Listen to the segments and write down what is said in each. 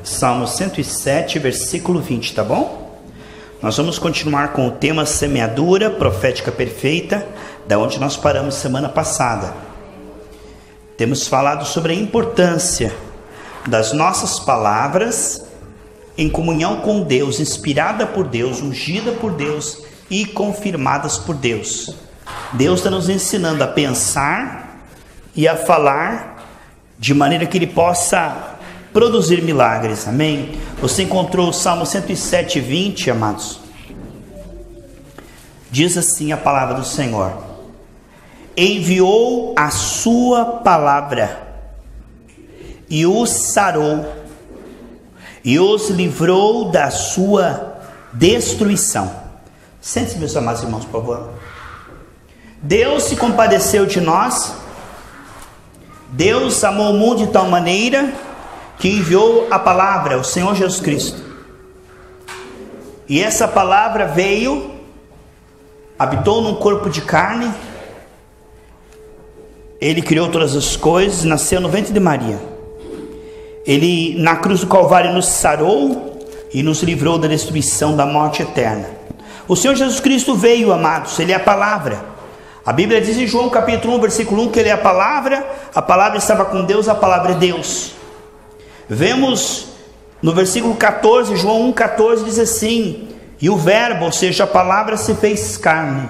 Salmo 107, versículo 20, tá bom? Nós vamos continuar com o tema semeadura profética perfeita, da onde nós paramos semana passada. Temos falado sobre a importância das nossas palavras em comunhão com Deus, inspirada por Deus, ungida por Deus e confirmadas por Deus. Deus está nos ensinando a pensar e a falar de maneira que Ele possa produzir milagres, amém? Você encontrou o Salmo 107, 20, amados? Diz assim a palavra do Senhor: enviou a sua palavra e os sarou e os livrou da sua destruição. Sente-se, meus amados irmãos, por favor. Deus se compadeceu de nós. Deus amou o mundo de tal maneira que enviou a palavra, o Senhor Jesus Cristo. E essa palavra veio, habitou num corpo de carne. Ele criou todas as coisas, nasceu no ventre de Maria. Ele na cruz do Calvário nos sarou e nos livrou da destruição, da morte eterna. O Senhor Jesus Cristo veio, amados, Ele é a palavra. A Bíblia diz em João capítulo 1, versículo 1, que Ele é a palavra estava com Deus, a palavra é Deus. Vemos no versículo 14, João 1,14 diz assim: e o verbo, ou seja, a palavra, se fez carne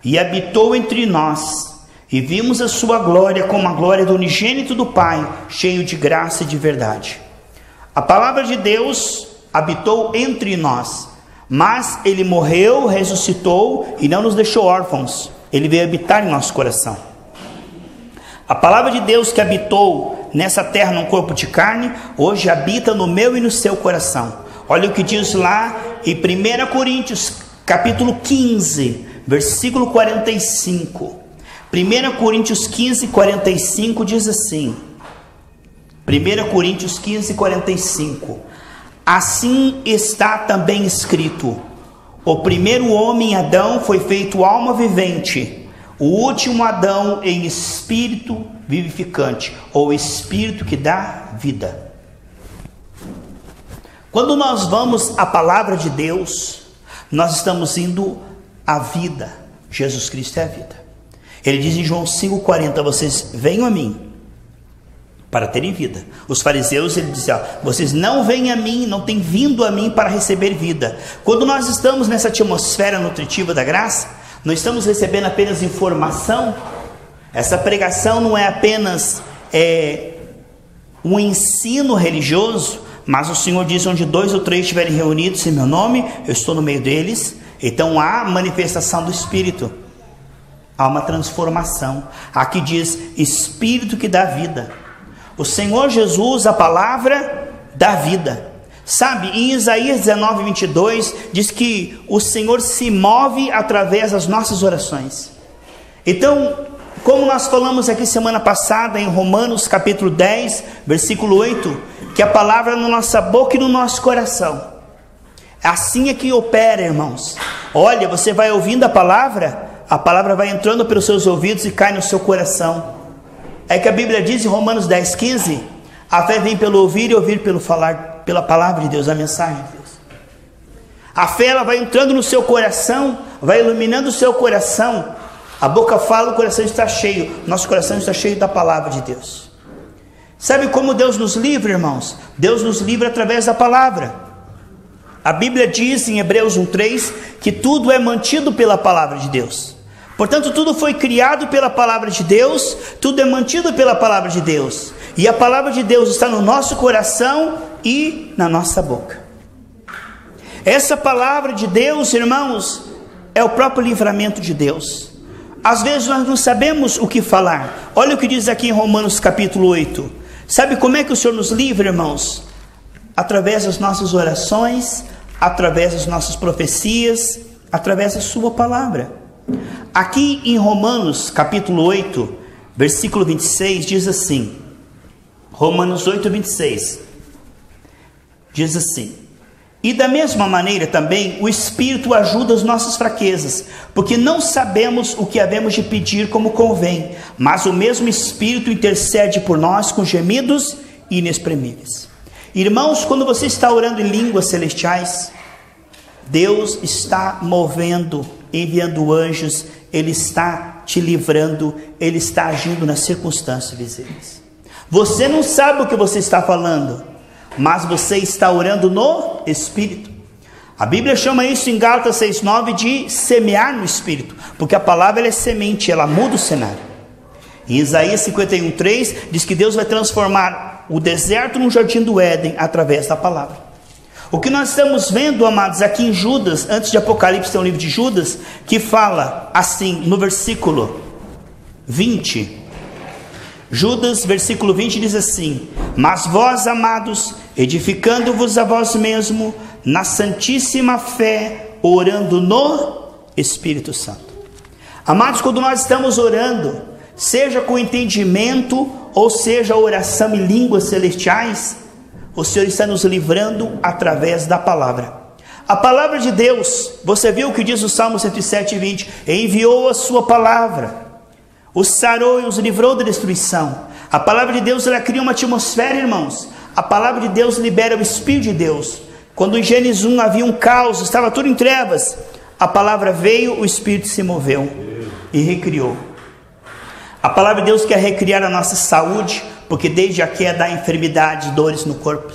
e habitou entre nós, e vimos a sua glória como a glória do unigênito do Pai, cheio de graça e de verdade. A palavra de Deus habitou entre nós, mas Ele morreu, ressuscitou e não nos deixou órfãos. Ele veio habitar em nosso coração. A palavra de Deus que habitou nessa terra num corpo de carne, hoje habita no meu e no seu coração. Olha o que diz lá em 1 Coríntios capítulo 15, versículo 45. 1 Coríntios 15, 45 diz assim. 1 Coríntios 15, 45. Assim está também escrito: o primeiro homem, Adão, foi feito alma vivente, o último Adão em espírito vivificante, ou espírito que dá vida. Quando nós vamos à palavra de Deus, nós estamos indo à vida. Jesus Cristo é a vida. Ele diz em João 5,40: vocês venham a mim para terem vida. Os fariseus, ele dizia: vocês não vêm a mim, não têm vindo a mim para receber vida. Quando nós estamos nessa atmosfera nutritiva da graça, não estamos recebendo apenas informação. Essa pregação não é apenas um ensino religioso, mas o Senhor diz: onde 2 ou 3 estiverem reunidos em meu nome, eu estou no meio deles. Então há manifestação do Espírito, há uma transformação. Aqui diz Espírito que dá vida. O Senhor Jesus, a palavra dá vida. Sabe, em Isaías 19, 22, diz que o Senhor se move através das nossas orações. Então, como nós falamos aqui semana passada em Romanos capítulo 10, versículo 8, que a palavra na nossa boca e no nosso coração. Assim é que opera, irmãos. Olha, você vai ouvindo a palavra vai entrando pelos seus ouvidos e cai no seu coração. É que a Bíblia diz em Romanos 10, 15, a fé vem pelo ouvir e ouvir pelo falar, pela palavra de Deus, a mensagem de Deus. A fé, ela vai entrando no seu coração, vai iluminando o seu coração. A boca fala, o coração está cheio. Nosso coração está cheio da palavra de Deus. Sabe como Deus nos livra, irmãos? Deus nos livra através da palavra. A Bíblia diz em Hebreus 1,3 que tudo é mantido pela palavra de Deus. Portanto, tudo foi criado pela palavra de Deus, tudo é mantido pela palavra de Deus. E a palavra de Deus está no nosso coração e na nossa boca. Essa palavra de Deus, irmãos, é o próprio livramento de Deus. Às vezes nós não sabemos o que falar. Olha o que diz aqui em Romanos capítulo 8. Sabe como é que o Senhor nos livra, irmãos? Através das nossas orações, através das nossas profecias, através da sua palavra. Aqui em Romanos capítulo 8, versículo 26, diz assim, Romanos 8, 26, diz assim: E da mesma maneira também, o Espírito ajuda as nossas fraquezas, porque não sabemos o que havemos de pedir como convém, mas o mesmo Espírito intercede por nós com gemidos inexprimíveis. Irmãos, quando você está orando em línguas celestiais, Deus está movendo, enviando anjos, Ele está te livrando, Ele está agindo nas circunstâncias visíveis. Você não sabe o que você está falando, mas você está orando no Espírito. A Bíblia chama isso em Gálatas 6,9 de semear no Espírito, porque a palavra ela é semente, ela muda o cenário. Em Isaías 51,3 diz que Deus vai transformar o deserto num jardim do Éden através da palavra. O que nós estamos vendo, amados, aqui em Judas, antes de Apocalipse tem um livro de Judas, que fala assim, no versículo 20, Judas, versículo 20 diz assim: mas vós, amados, edificando-vos a vós mesmo, na santíssima fé, orando no Espírito Santo. Amados, quando nós estamos orando, seja com entendimento, ou seja, oração em línguas celestiais, o Senhor está nos livrando através da palavra. A palavra de Deus, você viu o que diz o Salmo 107:20, enviou a sua palavra, os sarou e os livrou da destruição. A palavra de Deus, ela cria uma atmosfera, irmãos. A palavra de Deus libera o Espírito de Deus. Quando em Gênesis 1 havia um caos, estava tudo em trevas, a palavra veio, o Espírito se moveu e recriou. A palavra de Deus quer recriar a nossa saúde, porque desde a queda há enfermidade, dores no corpo.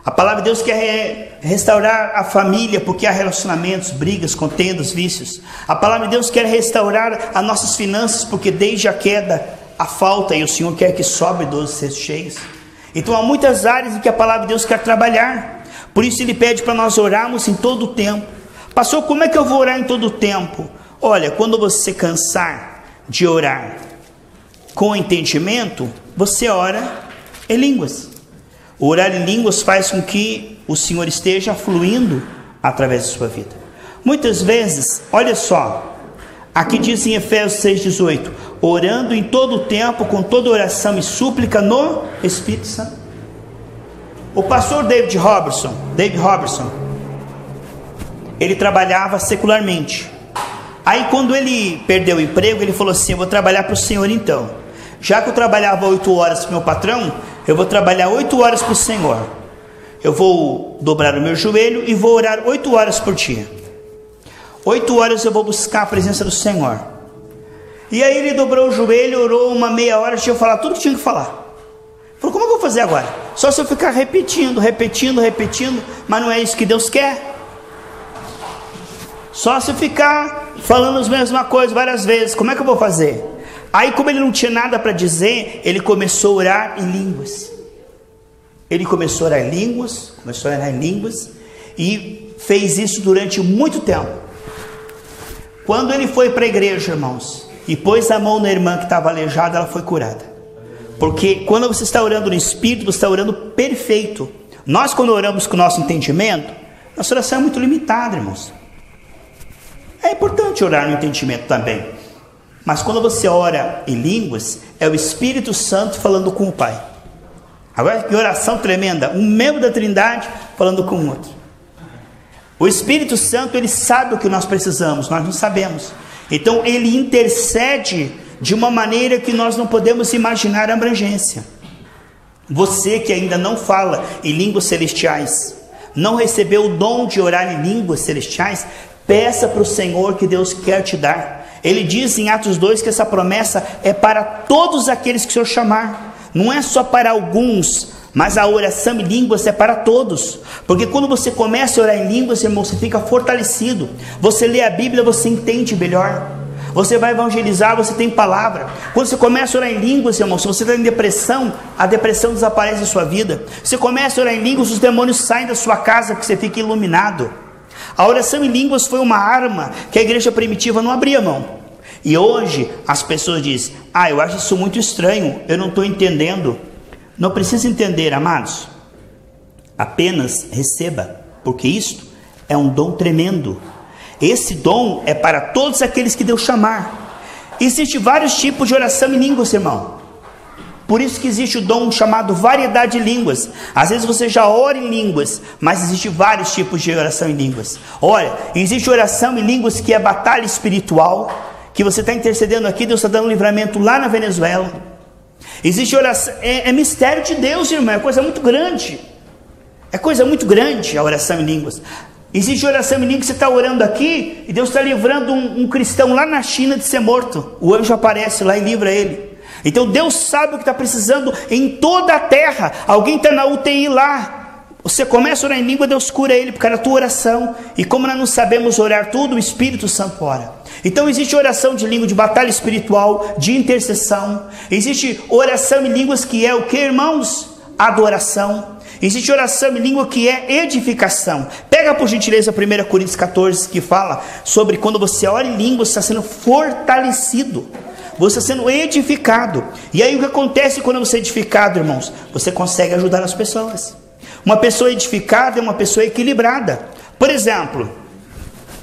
A palavra de Deus quer restaurar a família, porque há relacionamentos, brigas, contendas, vícios. A palavra de Deus quer restaurar as nossas finanças, porque desde a queda há falta, e o Senhor quer que sobre 12 cestos cheios. Então há muitas áreas em que a palavra de Deus quer trabalhar. Por isso Ele pede para nós orarmos em todo o tempo. Pastor, como é que eu vou orar em todo o tempo? Olha, quando você cansar de orar com entendimento, você ora em línguas. Orar em línguas faz com que o Senhor esteja fluindo através da sua vida. Muitas vezes, olha só, aqui diz em Efésios 6,18, orando em todo o tempo, com toda oração e súplica no Espírito Santo. O pastor David Robertson, ele trabalhava secularmente. Aí quando ele perdeu o emprego, ele falou assim: eu vou trabalhar para o Senhor então. Já que eu trabalhava 8 horas para o meu patrão, eu vou trabalhar 8 horas para o Senhor. Eu vou dobrar o meu joelho e vou orar 8 horas por dia. 8 horas eu vou buscar a presença do Senhor. E aí ele dobrou o joelho, orou uma meia hora, tinha que falar tudo que tinha que falar. Falou: como eu vou fazer agora? Só se eu ficar repetindo, mas não é isso que Deus quer. Só se eu ficar falando as mesmas coisas várias vezes, como é que eu vou fazer? Aí, como ele não tinha nada para dizer, ele começou a orar em línguas. Começou a orar em línguas, e fez isso durante muito tempo. Quando ele foi para a igreja, irmãos, e pôs a mão na irmã que estava aleijada, ela foi curada. Porque quando você está orando no Espírito, você está orando perfeito. Nós, quando oramos com o nosso entendimento, nossa oração é muito limitada, irmãos. É importante orar no entendimento também. Mas quando você ora em línguas, é o Espírito Santo falando com o Pai. Agora que oração tremenda, um membro da Trindade falando com o outro. O Espírito Santo, ele sabe o que nós precisamos, nós não sabemos. Então ele intercede de uma maneira que nós não podemos imaginar a abrangência. Você que ainda não fala em línguas celestiais, não recebeu o dom de orar em línguas celestiais, peça para o Senhor, que Deus quer te dar. Ele diz em Atos 2 que essa promessa é para todos aqueles que o Senhor chamar. Não é só para alguns, mas a oração em línguas é para todos. Porque quando você começa a orar em línguas, irmão, você fica fortalecido. Você lê a Bíblia, você entende melhor. Você vai evangelizar, você tem palavra. Quando você começa a orar em línguas, irmão, se você está em depressão, a depressão desaparece da sua vida. Você começa a orar em línguas, os demônios saem da sua casa, porque você fica iluminado. A oração em línguas foi uma arma que a igreja primitiva não abria mão. E hoje as pessoas dizem: eu acho isso muito estranho, eu não estou entendendo. Não precisa entender, amados. Apenas receba, porque isto é um dom tremendo. Esse dom é para todos aqueles que Deus chamar. Existem vários tipos de oração em línguas, irmão. Por isso que existe o dom chamado variedade de línguas. Às vezes você já ora em línguas, mas existe vários tipos de oração em línguas. Olha, existe oração em línguas que é batalha espiritual, que você está intercedendo aqui, Deus está dando livramento lá na Venezuela. Existe oração, é mistério de Deus, irmão, é coisa muito grande. É coisa muito grande a oração em línguas. Existe oração em línguas que você está orando aqui, e Deus está livrando um cristão lá na China de ser morto. O anjo aparece lá e livra ele. Então Deus sabe o que está precisando em toda a terra. Alguém está na UTI lá, você começa a orar em língua, Deus cura ele por causa da tua oração. E como nós não sabemos orar tudo, o Espírito Santo ora. Então existe oração de língua, de batalha espiritual, de intercessão. Existe oração em línguas que é o que, irmãos? Adoração. Existe oração em língua que é edificação. Pega por gentileza 1 Coríntios 14, que fala sobre quando você ora em língua, você está sendo fortalecido, você está sendo edificado. E aí o que acontece quando você é edificado, irmãos? Você consegue ajudar as pessoas. Uma pessoa edificada é uma pessoa equilibrada. Por exemplo,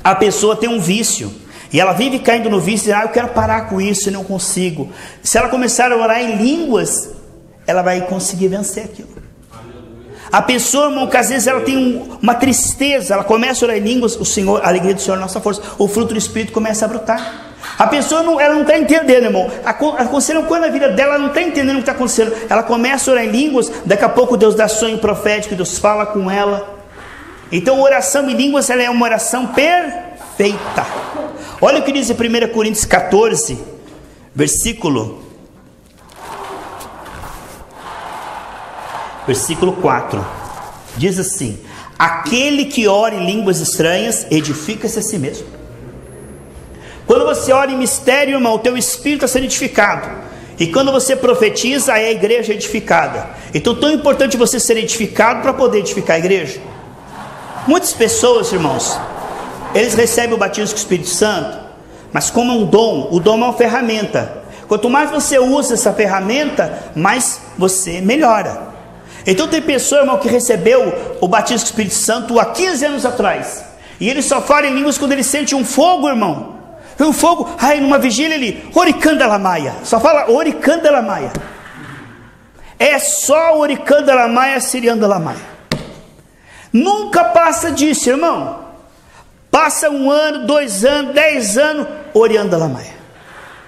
a pessoa tem um vício, e ela vive caindo no vício, e diz, eu quero parar com isso e não consigo. Se ela começar a orar em línguas, ela vai conseguir vencer aquilo. A pessoa, irmão, que às vezes ela tem uma tristeza, ela começa a orar em línguas, o Senhor, a alegria do Senhor é a nossa força, o fruto do Espírito começa a brotar. A pessoa ela não está entendendo, irmão. Acontecendo quando a vida dela, ela não está entendendo o que está acontecendo. Ela começa a orar em línguas, daqui a pouco Deus dá sonho profético, Deus fala com ela. Então, oração em línguas, ela é uma oração perfeita. Olha o que diz em 1 Coríntios 14, versículo 4, diz assim: aquele que ora em línguas estranhas, edifica-se a si mesmo. Quando você ora em mistério, irmão, o teu espírito está sendo edificado. E quando você profetiza, é a igreja edificada. Então, tão importante você ser edificado para poder edificar a igreja. Muitas pessoas, irmãos, eles recebem o batismo com o Espírito Santo, mas como é um dom, o dom é uma ferramenta. Quanto mais você usa essa ferramenta, mais você melhora. Então tem pessoa, irmão, que recebeu o batismo com o Espírito Santo há 15 anos atrás, e ele só fala em línguas quando ele sente um fogo, irmão. Um fogo, numa vigília ele, Oricandalamaia, só fala Oricandalamaia. É só Oricandalamaia, Siriandalamaia. Nunca passa disso, irmão. Passa 1 ano, 2 anos, 10 anos, Oriandalamaia.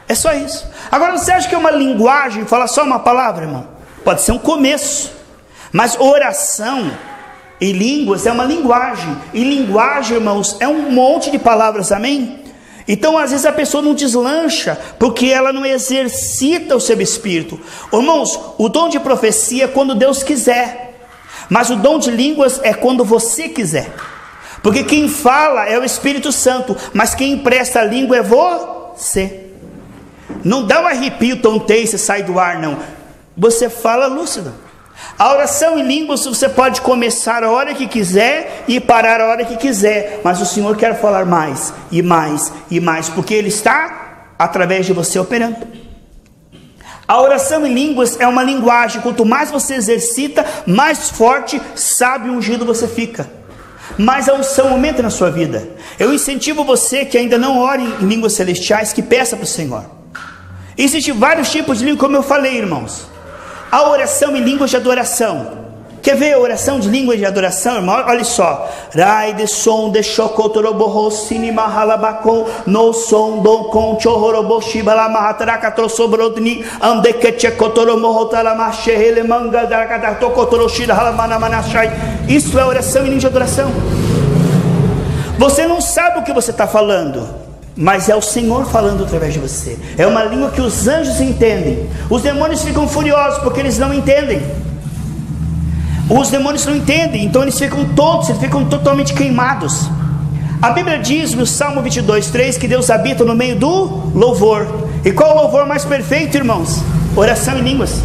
É só isso. Agora você acha que é uma linguagem, falar só uma palavra, irmão? Pode ser um começo. Mas oração e línguas é uma linguagem. E linguagem, irmãos, é um monte de palavras, amém? Então às vezes a pessoa não deslancha, porque ela não exercita o seu espírito. Irmãos, o dom de profecia é quando Deus quiser. Mas o dom de línguas é quando você quiser. Porque quem fala é o Espírito Santo, mas quem empresta a língua é você. Não dá um arrepio, tonteio, você sai do ar, não. Você fala lúcido. A oração em línguas você pode começar a hora que quiser e parar a hora que quiser, mas o Senhor quer falar mais e mais e mais, porque Ele está através de você operando. A oração em línguas é uma linguagem. Quanto mais você exercita, mais forte, sábio e ungido você fica. Mais a unção aumenta na sua vida. Eu incentivo você que ainda não ore em línguas celestiais, que peça para o Senhor. Existem vários tipos de língua, como eu falei, irmãos. A oração em línguas de adoração. Quer ver a oração de línguas de adoração, irmão? Olha só. Rai de som de chocotoroborro cinema halabacon no som don con chororobo shibala mahatraka trosobrodni andeke checotoromohotala machele manga da tocotoroshira halamana manachai. Isso é oração em língua de adoração. Você não sabe o que você está falando, mas é o Senhor falando através de você. É uma língua que os anjos entendem. Os demônios ficam furiosos porque eles não entendem. Os demônios não entendem, então eles ficam totalmente queimados. A Bíblia diz no Salmo 22:3 que Deus habita no meio do louvor. E qual é o louvor mais perfeito, irmãos? Oração em línguas.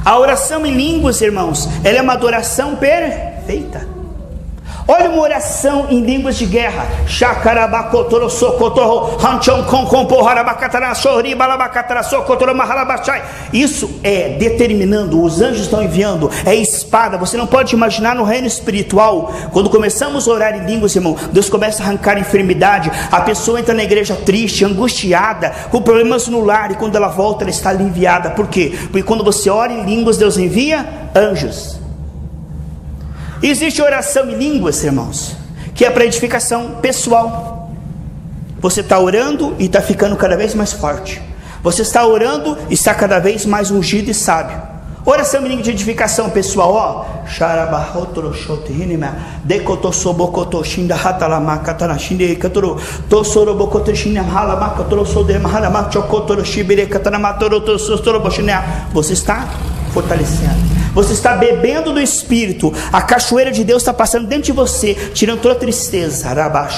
A oração em línguas, irmãos, ela é uma adoração perfeita. Olha uma oração em línguas de guerra. Isso é determinando, os anjos estão enviando, é espada. Você não pode imaginar no reino espiritual, quando começamos a orar em línguas, irmão, Deus começa a arrancar enfermidade. A pessoa entra na igreja triste, angustiada, com problemas no lar, e quando ela volta, ela está aliviada. Por quê? Porque quando você ora em línguas, Deus envia anjos. Existe oração em línguas, irmãos, que é para edificação pessoal. Você está orando e está ficando cada vez mais forte. Você está orando e está cada vez mais ungido e sábio. Oração em língua de edificação pessoal, ó. Você está fortalecendo. Você está bebendo do Espírito. A cachoeira de Deus está passando dentro de você, tirando toda a tristeza. Está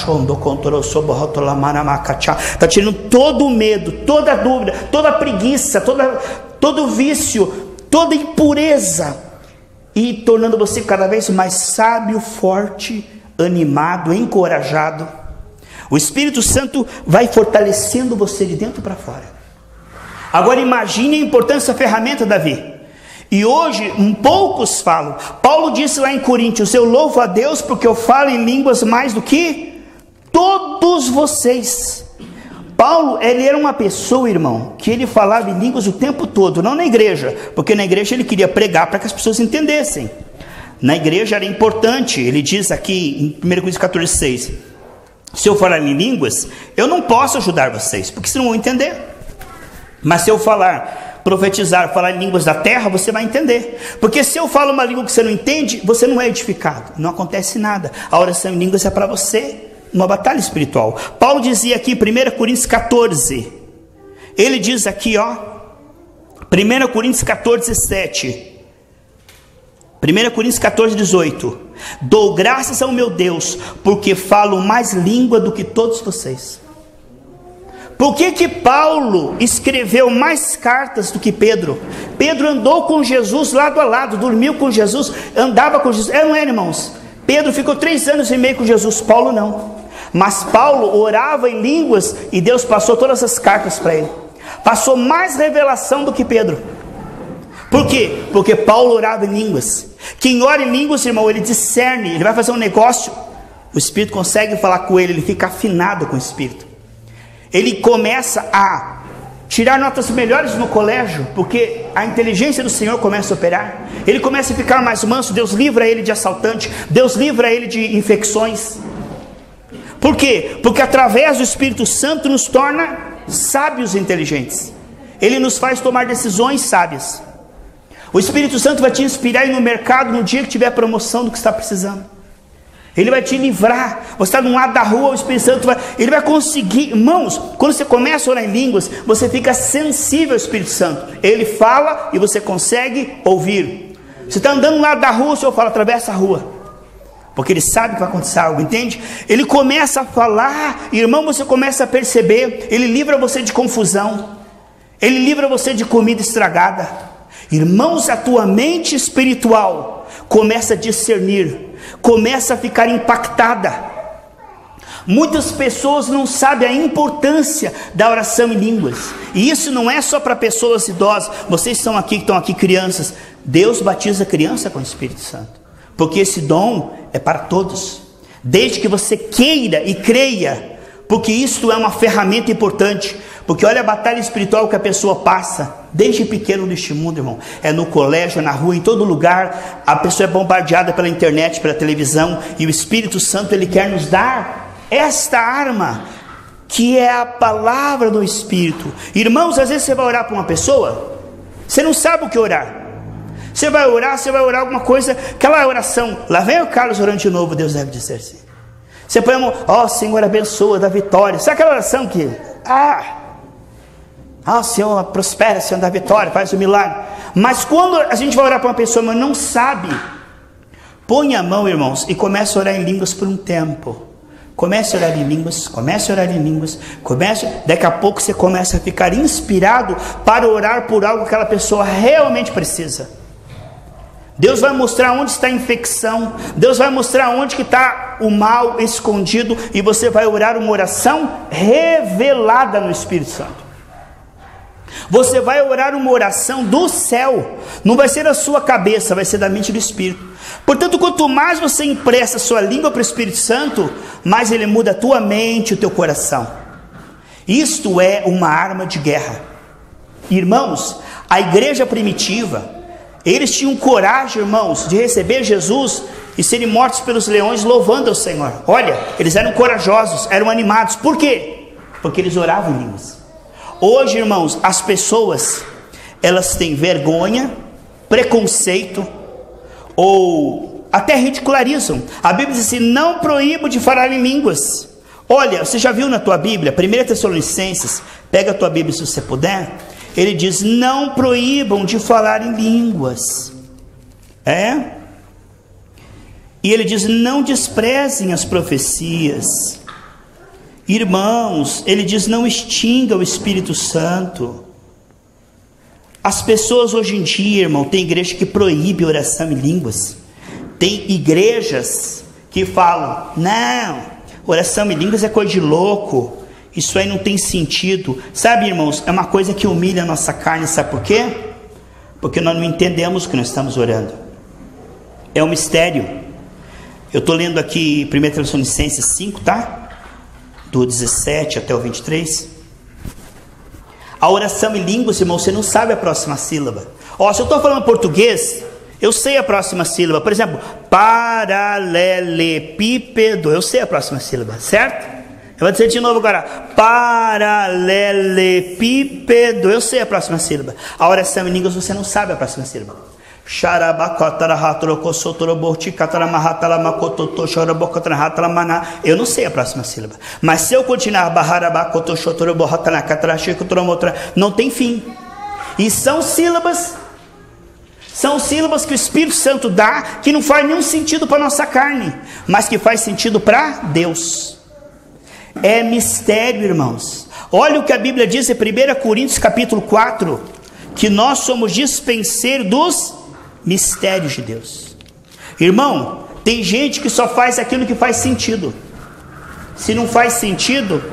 tirando todo o medo, toda a dúvida, toda a preguiça, todo o vício, toda a impureza, e tornando você cada vez mais sábio, forte, animado, encorajado. O Espírito Santo vai fortalecendo você de dentro para fora. Agora imagine a importância da ferramenta, Davi. E hoje poucos falam. Paulo disse lá em Coríntios: eu louvo a Deus porque eu falo em línguas mais do que todos vocês. Paulo, ele era uma pessoa, irmão, que ele falava em línguas o tempo todo, não na igreja, porque na igreja ele queria pregar para que as pessoas entendessem. Na igreja era importante. Ele diz aqui em 1 Coríntios 14:6: se eu falar em línguas, eu não posso ajudar vocês, porque vocês não vão entender. Mas se eu profetizar, falar em línguas da terra, você vai entender. Porque se eu falo uma língua que você não entende, você não é edificado, não acontece nada. A oração em línguas é para você, uma batalha espiritual. Paulo dizia aqui, 1 Coríntios 14, ele diz aqui, ó, 1 Coríntios 14, 7, 1 Coríntios 14, 18, dou graças ao meu Deus, porque falo mais língua do que todos vocês. Por que Paulo escreveu mais cartas do que Pedro? Pedro andou com Jesus lado a lado, dormiu com Jesus, andava com Jesus. Não é, irmãos? Pedro ficou 3 anos e meio com Jesus, Paulo não. Mas Paulo orava em línguas e Deus passou todas as cartas para ele. Passou mais revelação do que Pedro. Por quê? Porque Paulo orava em línguas. Quem ora em línguas, irmão, ele discerne, ele vai fazer um negócio, o Espírito consegue falar com ele, ele fica afinado com o Espírito. Ele começa a tirar notas melhores no colégio, porque a inteligência do Senhor começa a operar. Ele começa a ficar mais manso. Deus livra ele de assaltante, Deus livra ele de infecções. Por quê? Porque através do Espírito Santo nos torna sábios e inteligentes. Ele nos faz tomar decisões sábias. O Espírito Santo vai te inspirar aí no mercado no dia que tiver promoção do que está precisando. Ele vai te livrar. Você está de um lado da rua, o Espírito Santo ele vai conseguir. Irmãos, quando você começa a orar em línguas, você fica sensível ao Espírito Santo. Ele fala e você consegue ouvir. Você está andando do lado da rua, o Senhor fala: atravessa a rua, porque Ele sabe que vai acontecer algo, entende? Ele começa a falar, irmão, você começa a perceber. Ele livra você de confusão, Ele livra você de comida estragada. Irmãos, a tua mente espiritual começa a discernir, começa a ficar impactada. Muitas pessoas não sabem a importância da oração em línguas. E isso não é só para pessoas idosas. Vocês estão aqui, crianças. Deus batiza a criança com o Espírito Santo, porque esse dom é para todos, desde que você queira e creia, porque isso é uma ferramenta importante. Porque olha a batalha espiritual que a pessoa passa desde pequeno neste mundo, irmão. É no colégio, é na rua, em todo lugar. A pessoa é bombardeada pela internet, pela televisão. E o Espírito Santo, ele quer nos dar esta arma, que é a palavra do Espírito. Irmãos, às vezes você vai orar para uma pessoa, você não sabe o que orar. Você vai orar alguma coisa, aquela oração, lá vem o Carlos orando de novo, Deus deve dizer assim. Você põe a mão, ó Senhor, abençoa, dá vitória. Sabe aquela oração que, Senhor, prospera, Senhor, dá vitória, faz um milagre. Mas quando a gente vai orar para uma pessoa, mas não sabe, põe a mão, irmãos, e começa a orar em línguas por um tempo. Comece a orar em línguas, daqui a pouco você começa a ficar inspirado para orar por algo que aquela pessoa realmente precisa. Deus vai mostrar onde está a infecção. Deus vai mostrar onde que está o mal escondido. E você vai orar uma oração revelada no Espírito Santo. Você vai orar uma oração do céu. Não vai ser da sua cabeça, vai ser da mente do Espírito. Portanto, quanto mais você empresta a sua língua para o Espírito Santo, mais ele muda a tua mente, o teu coração. Isto é uma arma de guerra. Irmãos, a igreja primitiva, eles tinham coragem, irmãos, de receber Jesus e serem mortos pelos leões, louvando ao Senhor. Olha, eles eram corajosos, eram animados. Por quê? Porque eles oravam em línguas. Hoje, irmãos, as pessoas, elas têm vergonha, preconceito, ou até ridicularizam. A Bíblia diz assim: não proíbo de falar em línguas. Olha, você já viu na tua Bíblia, 1 Tessalonicenses, pega a tua Bíblia se você puder. Ele diz: não proíbam de falar em línguas. E ele diz: não desprezem as profecias. Irmãos, ele diz: não extinga o Espírito Santo. As pessoas hoje em dia, irmão, tem igreja que proíbe oração em línguas. Tem igrejas que falam: não, oração em línguas é coisa de louco. Isso aí não tem sentido. Sabe, irmãos, é uma coisa que humilha a nossa carne. Sabe por quê? Porque nós não entendemos o que nós estamos orando. É um mistério. Eu estou lendo aqui 1 Tessalonicenses 5, tá? Do 17 até o 23. A oração em línguas, irmão, você não sabe a próxima sílaba. Se eu estou falando português, eu sei a próxima sílaba. Por exemplo, paralelepípedo, eu sei a próxima sílaba, certo? Eu vou dizer de novo agora: paralelepípedo, eu sei a próxima sílaba. A oração em línguas, você não sabe a próxima sílaba. Eu não sei a próxima sílaba. Mas se eu continuar, não tem fim. E são sílabas que o Espírito Santo dá, que não faz nenhum sentido para a nossa carne, mas que faz sentido para Deus. É mistério, irmãos. Olha o que a Bíblia diz em 1 Coríntios capítulo 4, que nós somos dispenseiros dos mistérios de Deus. Irmão, tem gente que só faz aquilo que faz sentido. Se não faz sentido,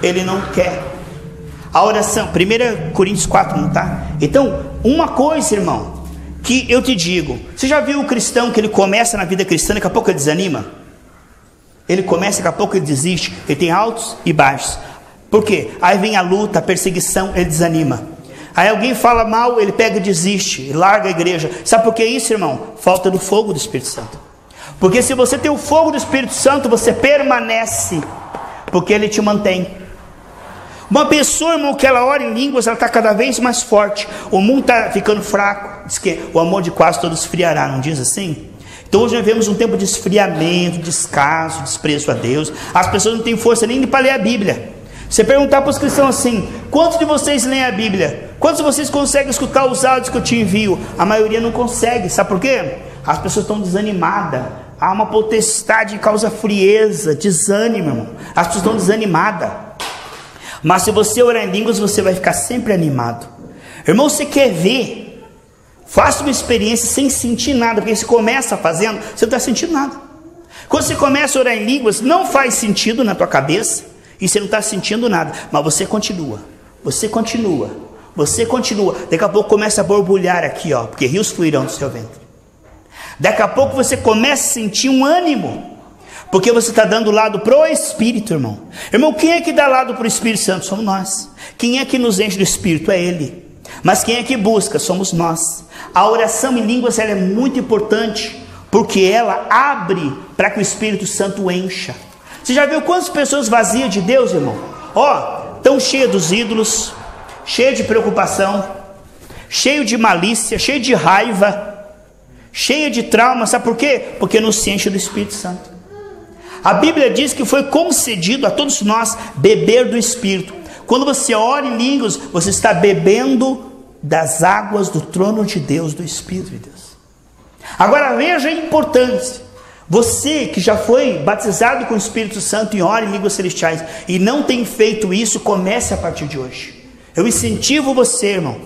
ele não quer. A oração, 1 Coríntios 4, não tá? Então, uma coisa, irmão, que eu te digo: você já viu o cristão que ele começa na vida cristã, daqui a pouco ele desanima? Ele começa, daqui a pouco ele desiste. Ele tem altos e baixos. Por quê? Aí vem a luta, a perseguição, ele desanima. Aí alguém fala mal, ele pega e desiste, larga a igreja. Sabe por que isso, irmão? Falta do fogo do Espírito Santo. Porque se você tem o fogo do Espírito Santo, você permanece, porque ele te mantém. Uma pessoa, irmão, que ela ora em línguas, ela está cada vez mais forte. O mundo está ficando fraco. Diz que o amor de quase todos esfriará, não diz assim? Então hoje nós vivemos um tempo de esfriamento, descaso, desprezo a Deus. As pessoas não têm força nem para ler a Bíblia. Você perguntar para os cristãos assim: quantos de vocês leem a Bíblia? Quantos de vocês conseguem escutar os áudios que eu te envio? A maioria não consegue. Sabe por quê? As pessoas estão desanimadas. Há uma potestade que causa frieza, desânimo, irmão. As pessoas estão desanimadas. Mas se você orar em línguas, você vai ficar sempre animado. Irmão, você quer ver? Faça uma experiência sem sentir nada. Porque se começa fazendo, você não está sentindo nada. Quando você começa a orar em línguas, não faz sentido na tua cabeça. E você não está sentindo nada. Mas você continua. Você continua. Você continua. Daqui a pouco começa a borbulhar aqui, porque rios fluirão do seu ventre. Daqui a pouco você começa a sentir um ânimo. Porque você está dando lado para o Espírito, irmão. Irmão, quem é que dá lado para o Espírito Santo? Somos nós. Quem é que nos enche do Espírito? É Ele. Mas quem é que busca? Somos nós. A oração em línguas ela é muito importante, porque ela abre para que o Espírito Santo encha. Você já viu quantas pessoas vazias de Deus, irmão? Tão cheias dos ídolos, cheia de preocupação, cheio de malícia, cheio de raiva, cheia de trauma. Sabe por quê? Porque não se enche do Espírito Santo. A Bíblia diz que foi concedido a todos nós beber do Espírito. Quando você ora em línguas, você está bebendo das águas do trono de Deus, do Espírito de Deus. Agora veja a importância. Você que já foi batizado com o Espírito Santo e ora em línguas celestiais e não tem feito isso, comece a partir de hoje. Eu incentivo você, irmão.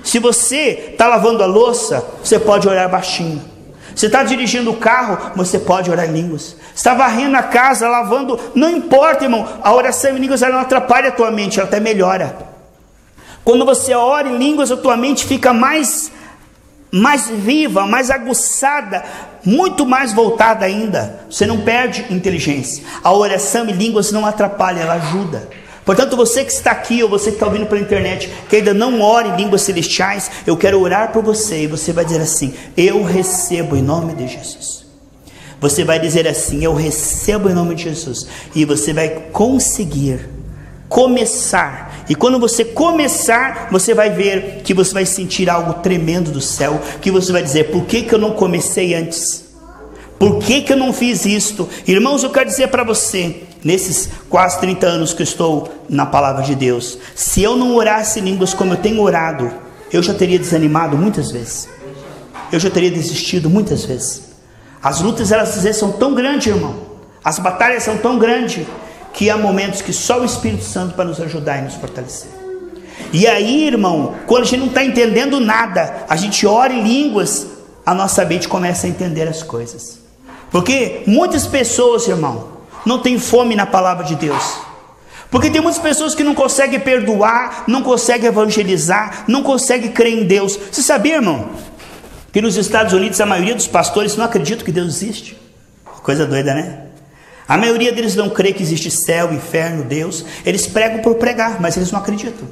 Se você está lavando a louça, você pode orar baixinho. Você está dirigindo o carro, você pode orar em línguas. Você está varrendo a casa, lavando, não importa, irmão. A oração em línguas ela não atrapalha a tua mente, ela até melhora. Quando você ora em línguas, a tua mente fica mais viva, mais aguçada, muito mais voltada ainda. Você não perde inteligência. A oração em línguas não atrapalha, ela ajuda. Portanto, você que está aqui, ou você que está ouvindo pela internet, que ainda não ora em línguas celestiais, eu quero orar por você, e você vai dizer assim: eu recebo em nome de Jesus. Você vai dizer assim: eu recebo em nome de Jesus. E você vai conseguir começar. E quando você começar, você vai ver que você vai sentir algo tremendo do céu, que você vai dizer: por que eu não comecei antes? Por que eu não fiz isto? Irmãos, eu quero dizer para você, nesses quase 30 anos que eu estou na palavra de Deus, se eu não orasse em línguas como eu tenho orado, eu já teria desanimado muitas vezes. Eu já teria desistido muitas vezes. As lutas, elas às vezes são tão grandes, irmão. As batalhas são tão grandes, que há momentos que só o Espírito Santo para nos ajudar e nos fortalecer. E aí, irmão, quando a gente não está entendendo nada, a gente ora em línguas, a nossa mente começa a entender as coisas. Porque muitas pessoas, irmão, não têm fome na palavra de Deus. Porque tem muitas pessoas que não conseguem perdoar, não conseguem evangelizar, não conseguem crer em Deus. Você sabia, irmão, que nos Estados Unidos a maioria dos pastores não acredita que Deus existe? Coisa doida, né? A maioria deles não crê que existe céu, inferno, Deus. Eles pregam por pregar, mas eles não acreditam.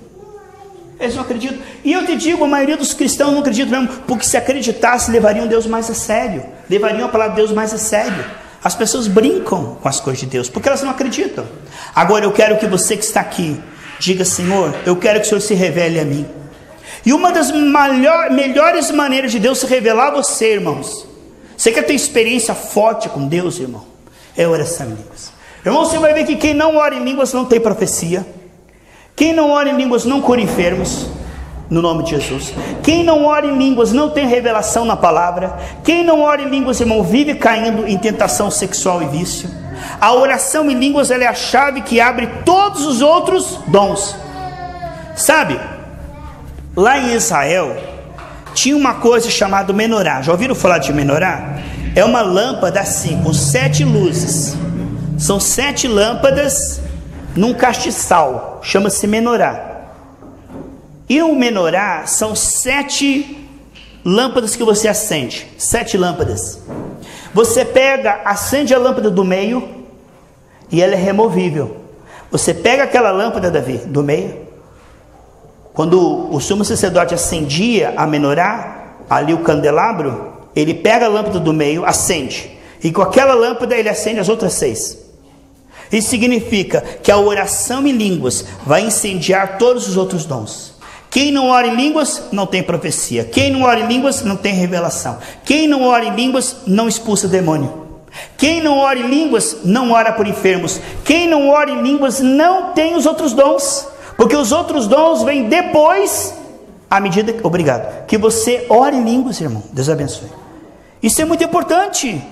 Eles não acreditam. E eu te digo, a maioria dos cristãos não acreditam mesmo, porque se acreditasse, levariam Deus mais a sério. Levariam a palavra de Deus mais a sério. As pessoas brincam com as coisas de Deus, porque elas não acreditam. Agora eu quero que você que está aqui, diga: Senhor, eu quero que o Senhor se revele a mim. E uma das melhores maneiras de Deus se revelar a você, irmãos, você quer ter experiência forte com Deus, irmão, é oração em línguas. Irmão, você vai ver que quem não ora em línguas não tem profecia. Quem não ora em línguas não cura enfermos, no nome de Jesus. Quem não ora em línguas não tem revelação na palavra. Quem não ora em línguas, irmão, vive caindo em tentação sexual e vício. A oração em línguas, ela é a chave que abre todos os outros dons. Sabe, lá em Israel tinha uma coisa chamada menorá. Já ouviram falar de menorá? É uma lâmpada assim, com 7 luzes. São 7 lâmpadas num castiçal, chama-se menorá. E o menorá são 7 lâmpadas que você acende. 7 lâmpadas. Você pega, acende a lâmpada do meio e ela é removível. Você pega aquela lâmpada, Davi, do meio. Quando o sumo sacerdote acendia a menorá, ali o candelabro, ele pega a lâmpada do meio, acende. E com aquela lâmpada ele acende as outras 6. Isso significa que a oração em línguas vai incendiar todos os outros dons. Quem não ora em línguas não tem profecia. Quem não ora em línguas não tem revelação. Quem não ora em línguas não expulsa demônio. Quem não ora em línguas não ora por enfermos. Quem não ora em línguas não tem os outros dons. Porque os outros dons vêm depois, à medida que, obrigado, que você ora em línguas, irmão. Deus abençoe. Isso é muito importante.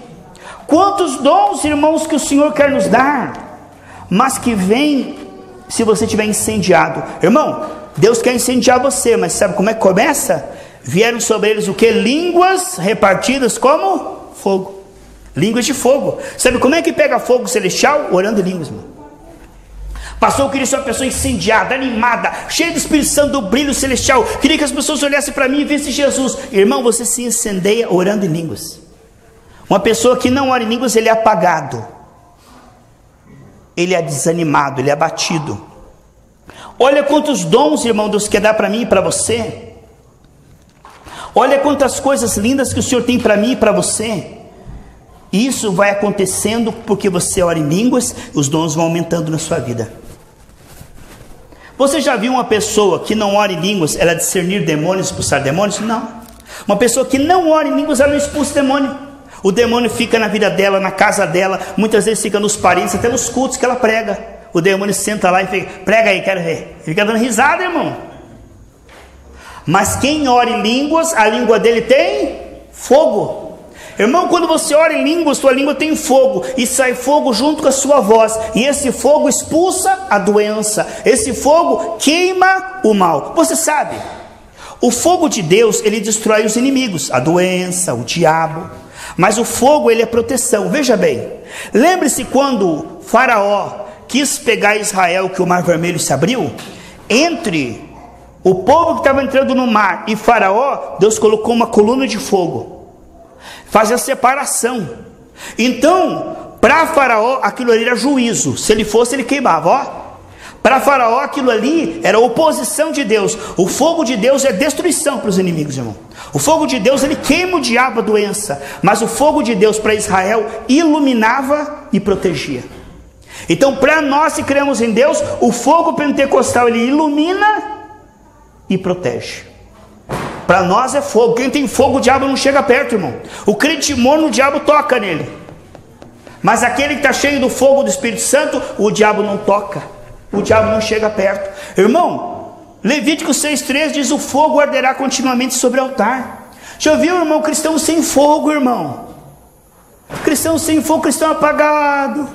Quantos dons, irmãos, que o Senhor quer nos dar, mas que vem se você estiver incendiado. Irmão, Deus quer incendiar você, mas sabe como é que começa? Vieram sobre eles o que? Línguas repartidas como fogo. Línguas de fogo. Sabe como é que pega fogo celestial? Orando em línguas, irmão. Pastor, eu queria ser uma pessoa incendiada, animada, cheia do Espírito Santo, do brilho celestial. Queria que as pessoas olhassem para mim e vissem Jesus. Irmão, você se incendeia orando em línguas. Uma pessoa que não ora em línguas, ele é apagado. Ele é desanimado, ele é abatido. Olha quantos dons, irmão, Deus quer dar para mim e para você. Olha quantas coisas lindas que o Senhor tem para mim e para você. Isso vai acontecendo porque você ora em línguas, os dons vão aumentando na sua vida. Você já viu uma pessoa que não ora em línguas, ela discernir demônios, expulsar demônios? Não. Uma pessoa que não ora em línguas, ela não expulsa demônio. O demônio fica na vida dela, na casa dela, muitas vezes fica nos parentes, até nos cultos que ela prega. O demônio senta lá e fica: prega aí, quero ver. Fica dando risada, irmão. Mas quem ora em línguas, a língua dele tem fogo. Irmão, quando você ora em línguas, sua língua tem fogo, e sai fogo junto com a sua voz, e esse fogo expulsa a doença, esse fogo queima o mal. Você sabe, O fogo de Deus, ele destrói os inimigos, a doença, o diabo. Mas o fogo, ele é proteção. Veja bem, lembre-se quando Faraó quis pegar Israel, que o Mar Vermelho se abriu, entre o povo que estava entrando no mar e Faraó, Deus colocou uma coluna de fogo, fazia separação. Então, para Faraó, aquilo ali era juízo. Se ele fosse, ele queimava, ó. Para Faraó, aquilo ali era oposição de Deus. O fogo de Deus é destruição para os inimigos, irmão. O fogo de Deus, ele queima o diabo, a doença. Mas o fogo de Deus para Israel iluminava e protegia. Então, para nós que cremos em Deus, o fogo pentecostal, ele ilumina e protege. Para nós é fogo. Quem tem fogo, o diabo não chega perto, irmão. O crente morno, o diabo toca nele. Mas aquele que está cheio do fogo do Espírito Santo, o diabo não toca. O diabo não chega perto. Irmão, Levítico 6,3 diz: o fogo arderá continuamente sobre o altar. Já viu, irmão, cristão sem fogo, irmão? Cristão sem fogo, cristão apagado,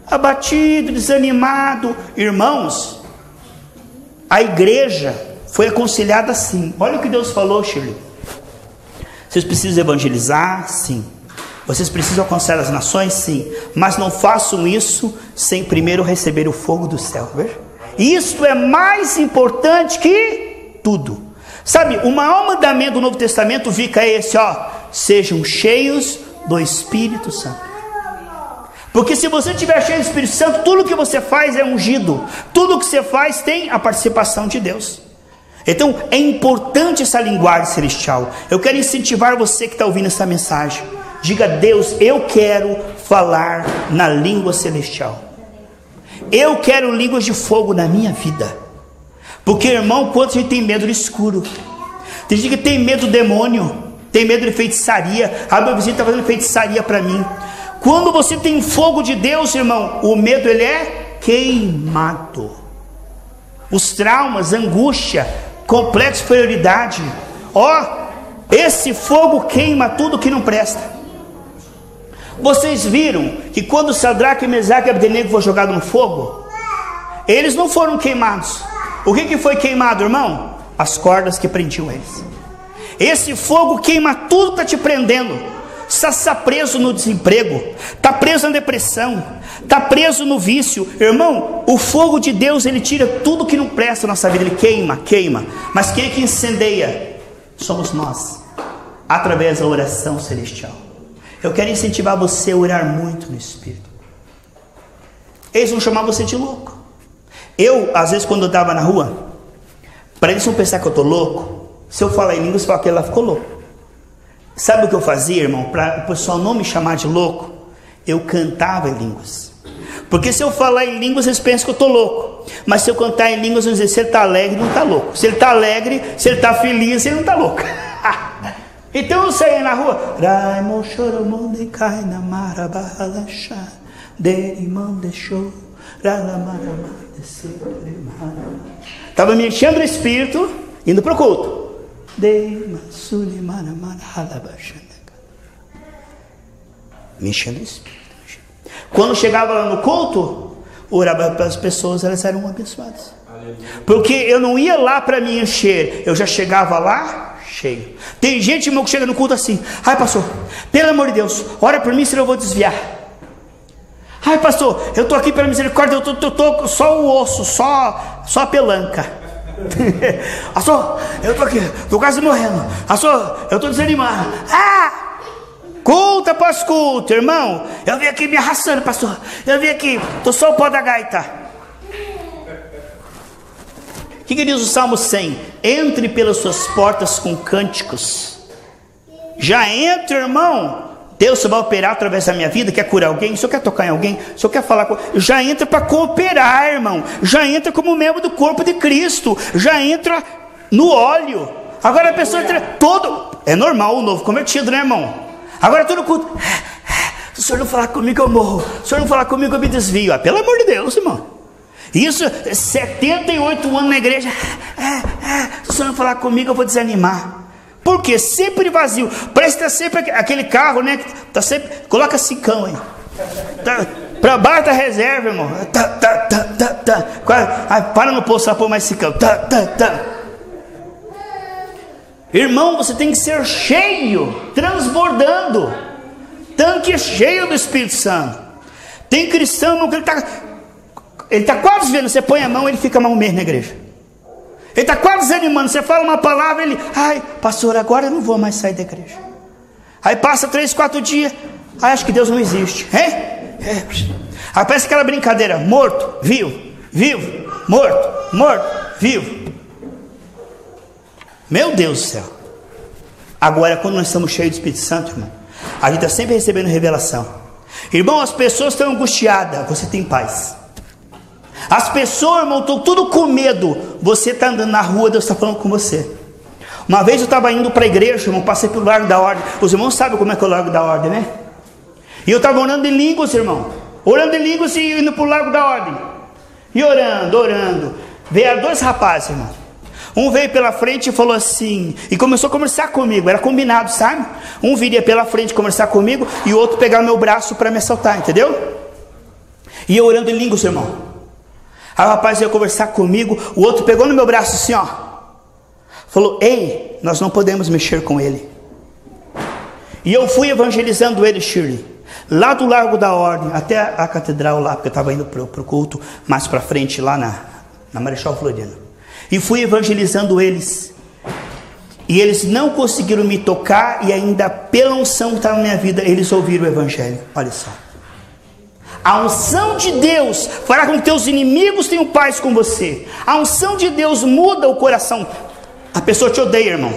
abatido, desanimado. Irmãos, a igreja foi aconselhada assim. Olha o que Deus falou, Shirley. Vocês precisam evangelizar? Sim. Vocês precisam alcançar as nações? Sim. Mas não façam isso sem primeiro receber o fogo do céu. Veja? Isso é mais importante que tudo. Sabe, o maior mandamento do Novo Testamento fica esse, ó: sejam cheios do Espírito Santo. Porque se você estiver cheio do Espírito Santo, tudo que você faz é ungido. Tudo que você faz tem a participação de Deus. Então é importante essa linguagem celestial. Eu quero incentivar você que está ouvindo essa mensagem. Diga: Deus, eu quero falar na língua celestial. Eu quero línguas de fogo na minha vida. Porque, irmão, quanto a gente tem medo do escuro. Tem gente que tem medo do demônio, tem medo de feitiçaria. A minha vizinha está fazendo feitiçaria para mim. Quando você tem fogo de Deus, irmão, o medo, ele é queimado. Os traumas, angústia, complexo de inferioridade, ó, esse fogo queima tudo que não presta. Vocês viram que quando Sadraque, Mesaque e Abdenego foram jogados no fogo, eles não foram queimados. O que foi queimado, irmão? As cordas que prendiam eles. Esse fogo queima tudo que está te prendendo. Você está preso no desemprego, está preso na depressão, está preso no vício. Irmão, o fogo de Deus, ele tira tudo que não presta na nossa vida. Ele queima, queima. Mas quem é que incendeia? Somos nós, através da oração celestial. Eu quero incentivar você a orar muito no Espírito. Eles vão chamar você de louco. Eu, às vezes, quando eu estava na rua, para eles não pensar que eu estou louco, se eu falar em línguas, você fala que ela ficou louco. Sabe o que eu fazia, irmão? Para o pessoal não me chamar de louco, eu cantava em línguas. Porque se eu falar em línguas, eles pensam que eu estou louco. Mas se eu cantar em línguas, eles vão dizer: se ele está alegre, não está louco. Se ele está alegre, se ele está feliz, ele não está louco. Então eu saía na rua. Estava me enchendo do Espírito, indo para o culto. Me enchendo do Espírito. Quando chegava lá no culto, orava para as pessoas, elas eram abençoadas. Porque eu não ia lá para me encher, eu já chegava lá cheio. Tem gente, irmão, que chega no culto assim: ai, pastor, pelo amor de Deus, ora por mim, senão eu vou desviar. Ai, pastor, eu estou aqui pela misericórdia, eu estou só o osso, só a pelanca. Pastor, eu estou aqui, estou quase morrendo. Pastor, eu estou desanimado. Culto após culto, irmão. Eu vim aqui me arrastando, pastor. Eu vim aqui, estou só o pó da gaita. O que diz o Salmo 100? Entre pelas suas portas com cânticos. Já entra, irmão. Deus vai operar através da minha vida. Quer curar alguém? Se eu quer tocar em alguém, se eu quer falar com... já entra para cooperar, irmão. Já entra como membro do corpo de Cristo. Já entra no óleo. Agora a pessoa entra todo... É normal o novo convertido, né, irmão? Agora todo culto... se o senhor não falar comigo, eu morro. Se o senhor não falar comigo, eu me desvio. Pelo amor de Deus, irmão. Isso, 78 anos na igreja. Se o senhor não falar comigo, eu vou desanimar. Por quê? Sempre vazio. Parece que está sempre aquele carro, né? Tá sempre, coloca cincão aí. Para baixo da reserva, irmão. Para no posto, só pôr mais cincão. Irmão, você tem que ser cheio, transbordando, tanque cheio do Espírito Santo. Tem cristão que ele está quase vendo, você põe a mão, ele fica mal mesmo na igreja. Ele está quase desanimando, você fala uma palavra, ele, ai, pastor, agora eu não vou mais sair da igreja. Aí passa 3, 4 dias, ai, acho que Deus não existe. Aí parece aquela brincadeira, morto, vivo, vivo, morto, morto, vivo. Meu Deus do céu. Agora, quando nós estamos cheios do Espírito Santo, irmão, a gente está sempre recebendo revelação. Irmão, as pessoas estão angustiadas, você tem paz. As pessoas, irmão, estão tudo com medo. Você está andando na rua, Deus está falando com você. Uma vez eu estava indo para a igreja, irmão, passei pelo Largo da Ordem. Os irmãos sabem como é que é o Largo da Ordem, né? E eu estava orando em línguas, irmão. Orando em línguas e indo para o Largo da Ordem. E orando, orando. Vieram 2 rapazes, irmão. Um veio pela frente e falou assim, e começou a conversar comigo, era combinado, sabe? Um viria pela frente conversar comigo, e o outro pegar meu braço para me assaltar, entendeu? E eu orando em línguas, irmão. Aí o rapaz veio conversar comigo, o outro pegou no meu braço assim, ó. Falou, ei, nós não podemos mexer com ele. E eu fui evangelizando ele, Shirley, lá do Largo da Ordem, até a catedral lá, porque eu estava indo para o culto, mais para frente, lá na Marechal Floriano. E fui evangelizando eles. E eles não conseguiram me tocar. E ainda pela unção que estava na minha vida, eles ouviram o evangelho. Olha só. A unção de Deus fará com que teus inimigos tenham paz com você. A unção de Deus muda o coração. A pessoa te odeia, irmão.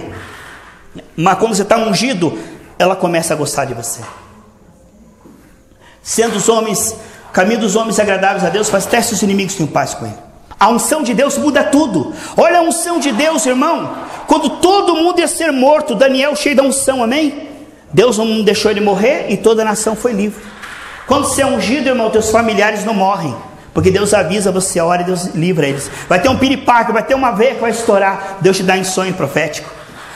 Mas quando você está ungido, ela começa a gostar de você. Sendo os homens, caminho dos homens agradáveis a Deus, faz até seus inimigos tenham paz com ele. A unção de Deus muda tudo. Olha a unção de Deus, irmão. Quando todo mundo ia ser morto, Daniel cheio da unção, amém? Deus não deixou ele morrer e toda a nação foi livre. Quando você é ungido, irmão, teus familiares não morrem, porque Deus avisa você a hora e Deus livra eles. Vai ter um piripaque, vai ter uma veia que vai estourar. Deus te dá em sonho profético.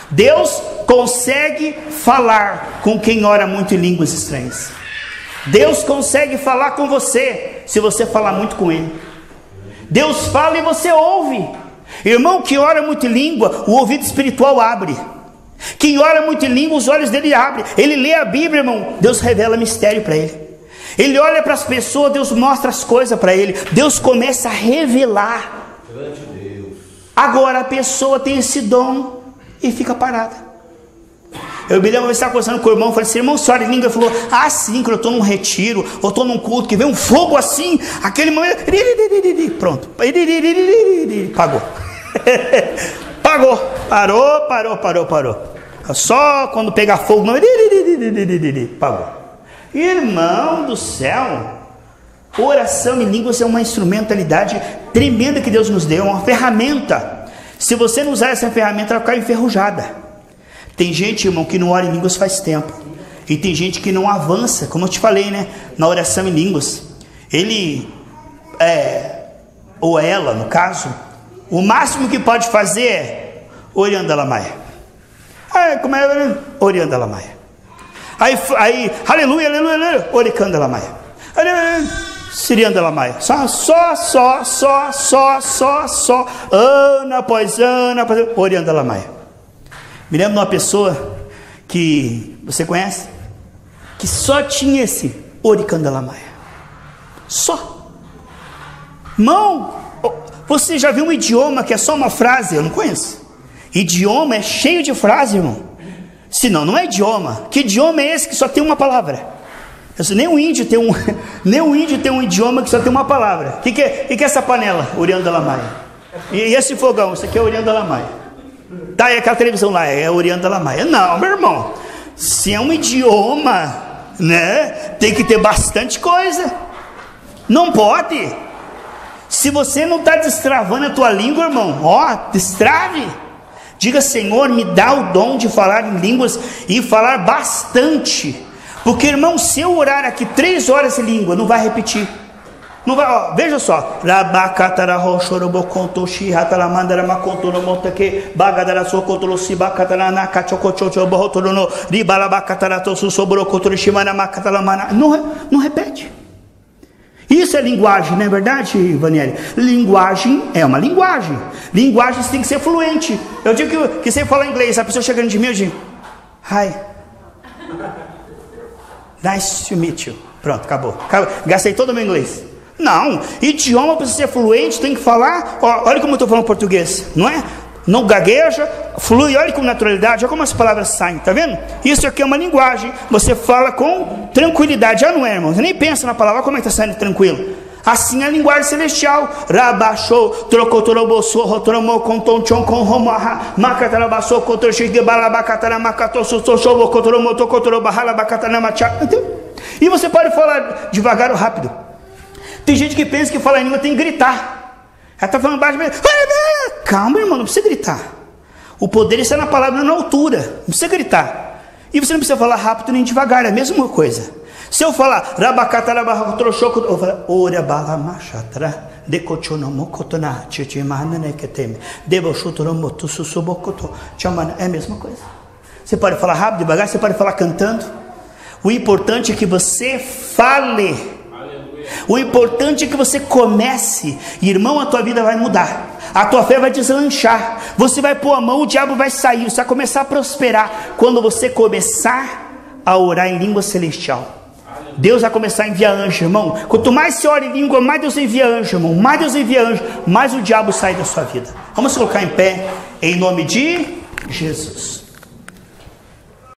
Deus consegue falar com quem ora muito em línguas estranhas. Deus consegue falar com você, se você falar muito com Ele. Deus fala e você ouve. Irmão que ora muito em língua, o ouvido espiritual abre. Quem ora muito em língua, os olhos dele abrem. Ele lê a Bíblia, irmão, Deus revela mistério para ele. Ele olha para as pessoas, Deus mostra as coisas para ele. Deus começa a revelar. Agora a pessoa tem esse dom e fica parada. Eu me lembro de estar conversando com o irmão, falei assim, irmão, você ora em língua? Ele falou, sim, quando eu estou num retiro, ou estou num culto, que vem um fogo assim, aquele momento, pronto, pagou. Parou. Só quando pegar fogo, não, pagou. Irmão do céu, oração em línguas é uma instrumentalidade tremenda que Deus nos deu, uma ferramenta. Se você não usar essa ferramenta, ela vai ficar enferrujada. Tem gente, irmão, que não ora em línguas faz tempo. E tem gente que não avança, como eu te falei, né? Na oração em línguas. Ele, ou ela, no caso, o máximo que pode fazer é Orianda Lamaia. Como é? Orianda Lamaia. Aí, aleluia, Oricanda Lamaia. Sirianda Lamaia. Só. Ano após ano, Orianda Lamaia. Me lembro de uma pessoa que você conhece, que só tinha esse Oricandalamaia. Só. Irmão, você já viu um idioma que é só uma frase? Eu não conheço. Idioma é cheio de frase, irmão. Senão, não é idioma. Que idioma é esse que só tem uma palavra? Nem o índio tem um idioma que só tem uma palavra. O que é essa panela? Oriandalamaia. E esse fogão? Isso aqui é Oriandalamaia. Tá, e aquela televisão lá, é Orianda Lamaia. Não, meu irmão, se é um idioma, né, tem que ter bastante coisa. Não pode. Se você não está destravando a tua língua, irmão, destrave. Diga, Senhor, me dá o dom de falar em línguas e falar bastante. Porque, irmão, se eu orar aqui 3 horas em língua, não vai repetir. Não vai, veja só. Não repete. Isso é linguagem, não é verdade, Vanieri? Linguagem é uma linguagem. Linguagem você tem que ser fluente. Eu digo que você fala inglês, a pessoa chegando de mim, eu digo, hi, nice to meet you. Pronto, acabou. Gastei todo o meu inglês. Não, idioma para ser fluente tem que falar. Olha como eu estou falando português, não é? Não gagueja, flui, olha com naturalidade, olha como as palavras saem, tá vendo? Isso aqui é uma linguagem, você fala com tranquilidade, já não é, irmão? Você nem pensa na palavra, como é que está saindo tranquilo? Assim é a linguagem celestial. Rabachou, trocotorobossou, rotoromou, contonchon, com romaha, macatarabassou, cotorchigue, balabacatara, macatossochovo, cotoromoto, cotorobahala, bacatana, machá. E você pode falar devagar ou rápido. Tem gente que pensa que falar em língua tem que gritar. Ela está falando baixo, calma, irmão, não precisa gritar. O poder está na palavra, na altura, não precisa gritar. E você não precisa falar rápido nem devagar, é a mesma coisa. Se eu falar, eu falar, ora bala machatra, decochonomocotona, chichimana neketeme, debochotoromoto susubocoto, chamana, é a mesma coisa. Você pode falar rápido, devagar, você pode falar cantando. O importante é que você fale. O importante é que você comece. Irmão, a tua vida vai mudar. A tua fé vai deslanchar. Você vai pôr a mão, o diabo vai sair. Você vai começar a prosperar. Quando você começar a orar em língua celestial, Deus vai começar a enviar anjo, irmão. Quanto mais você ora em língua, mais Deus envia anjo, irmão. Mais Deus envia anjo, mais o diabo sai da sua vida. Vamos colocar em pé, em nome de Jesus.